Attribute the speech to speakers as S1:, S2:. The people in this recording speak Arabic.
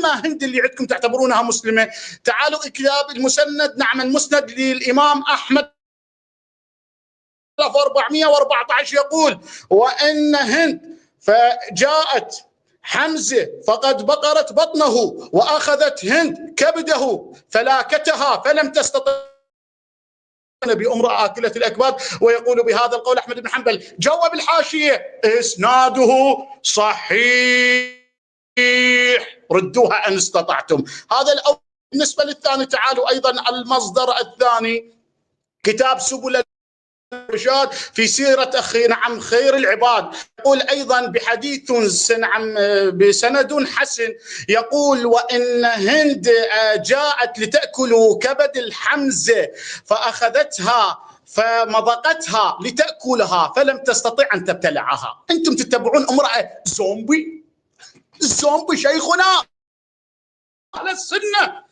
S1: اما هند اللي عندكم تعتبرونها مسلمه، تعالوا كتاب المسند، نعم المسند للامام احمد 1414 يقول: وان هند فجاءت حمزه فقد بقرت بطنه واخذت هند كبده فلاكتها فلم تستطع بأمرأة آكلة الأكباد. ويقول بهذا القول أحمد بن حنبل. جواب الحاشية: إسناده صحيح، ردوها إن استطعتم. هذا الأول. بالنسبة للثاني، تعالوا أيضا المصدر الثاني كتاب سبل الرشاد في سيرة أخي نعم خير العباد، يقول أيضا بحديث نعم بسند حسن، يقول: وإن هند جاءت لتأكل كبد الحمزة فأخذتها فمضغتها لتأكلها فلم تستطع أن تبتلعها. أنتم تتبعون امرأة زومبي شيخنا على السنة،